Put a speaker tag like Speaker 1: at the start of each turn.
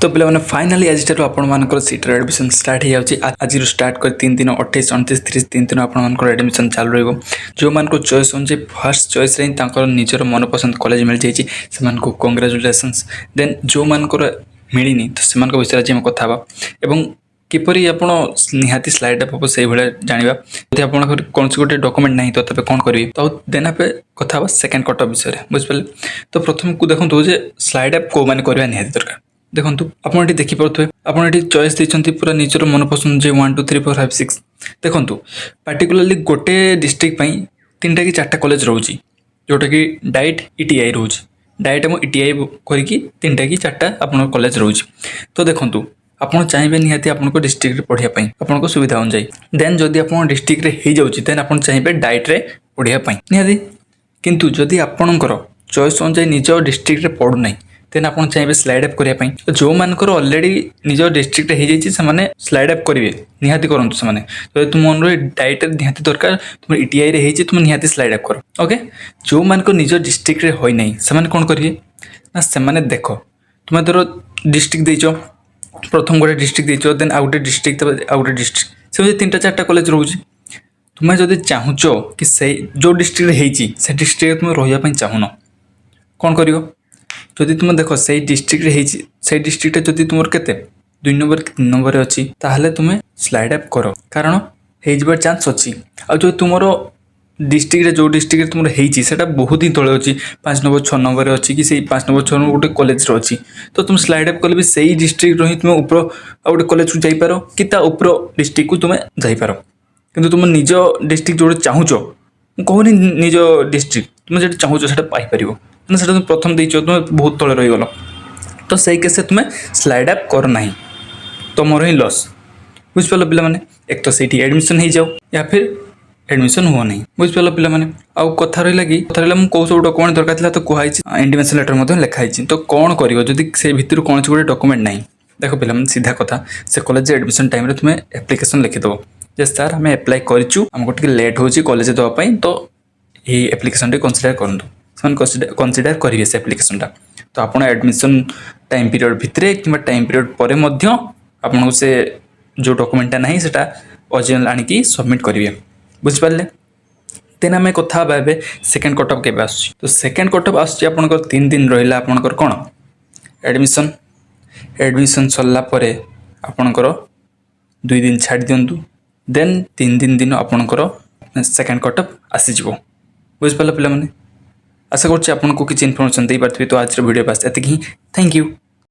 Speaker 1: तो पे मैंने फाइनाली आज आपर सीटर एडमिशन स्टार्ट हो जाए आज स्टार्ट कर 3 दिन 28 29 30 3 दिन आपर एडमिशन चालू रही जो मान चॉइस अनुसार फर्स्ट चॉइस निजर मनपसंद कॉलेज मिल जाए से कंग्रेचुलेसन्स देन जो मानकर मिलनी तो से विषय आज कथा एवं किपरि आप निहाती स्लाइड अप हम से भाया जाना यदि आप कौन गोटे डॉक्यूमेंट ना तो तब कौन करेंगे तो देन आप कथा सेकेंड कट विषय में बुझिपारे तो प्रथम को देखो स्लाइड अप कौ मैंने करवा निहाती दरकार देखो आपड़ देखिपे आपड़ चॉइस देखते पूरा निजर मनपसंद जो 1 2 3 4 5 6 देखो पार्टिकुलाली गोटे डिस्ट्रिक्ट 3 टा कि 4टा कॉलेज रोचे जोटा कि डाइट ईटीआई रोचे डाइट और ईटीआई करके 3 टा कि 4टा आप कॉलेज रोचे तो देखो आपड़ चाहिए निहाती आपको डिस्ट्रिक्ट पढ़ाई आपको सुविधा अनुजाई देन जदि आप डिस्ट्रिक्ट हो जाऊँगी देन आप चाहिए डाइट्रे पढ़ाई निहाती किंतु जदि आपणकर चॉइस अनुजाई निज डिस्ट्रिक्ट पढ़ुना देन आप चाहिए स्लाइड अप करने जो मानकर ऑलरेडी निज डिस्ट्रिक्ट हो जाए स्लाइड अप करेंगे निहाती करूँ से तुम मन डाइट निहाती दरकार तुम ईटीआई हो तुम निहाती स्लाइड अप कर ओके जो मान निज डिस्ट्रिक्ट होना से कौन करेंगे ना से देख तुम धर डिस्ट्रिक्ट देच प्रथम गोटे डिस्ट्रिक्ट देच देन आउ गोटे डिस्ट्रिक्ट आउ गोटे डिस्ट्रिक्ट से 3 टा 4टा कॉलेज रोचे तुम्हें जब चाहूच कि से जो डिस्ट्रिक्ट होती से डिस्ट्रिक्ट तुम रही चाहून कौन कर जदि तुम देख से डिस्ट्रिक्ट से डिस्ट्रिक्ट जदि तुम के 2 नंबर 3 नंबर अच्छी ताहले तुम्हें स्लाइड अप कर कारण हो चांस अच्छी आ जो तुम डिस्ट्रिक्ट जो डिस्ट्रिक्ट तुम होता बहुत ही तले अच्छी 5 नंबर 6 नंबर अच्छी कि 5 नंबर 6 नंबर गोटे कॉलेज अच्छी तो तुम स्लाइड अप कले भी सही डिस्ट्रिक्ट रही तुम ऊपर आ गए कॉलेज को जापर कि ऊपर डिस्ट्रिक्ट को तुम जापर कि तुम निज डिस्ट्रिक्ट जो चाहूच कहूनी निज डिस्ट्रिक्ट तुम जो चाहूच से पाइपर ना तुम प्रथम देच तुम बहुत तले रहीगल तो सही केस तुम्हें स्लाइड अप करना तुम ही लॉस बुझिपाल पे एक तो सही एडमिशन हो जाओ या फिर एडमिशन हुआ नहीं बुझिपाल पे आउ कथा रहा कि मुझे कौ सब डॉक्यूमेंट दरकार तो कहुई इंटिमेशन लेटर लिखाई तो कौन कर से भितर कौन गोटे डॉक्यूमेंट ना देख पे सीधा कथा से कॉलेज एडमिशन टाइम तुम्हें एप्लिकेशन लिखिदेव जे सर आम एप्लाय करमको लेट हो कॉलेज देवाई तो ये एप्लिकेशन कनसीडर करूँ कनसीडर करेंगे से एप्लिकेशनटा तो आप एडमिशन टाइम पीरियड भितर कि टाइम पीरियड पर आपको से जो डॉक्यूमेंटा ना से ओरिजिनल आनिकी सबमिट करेंगे बुझिपारे देन आम कथा सेकेंड कटअप के तो सेकेंड कटअप आसकर 3 दिन रहा आपंकर कौन एडमिशन एडमिशन सरलापर आपणकर 2 दिन छाड़ दिंतु देन 3 दिन आपणकर सेकेंड कटअप आसीज बुझिपारे पे आशा करुँच आपको किसी इनफर्मेशन दे पारे तो आज वीडियो पास एति ही थैंक यू।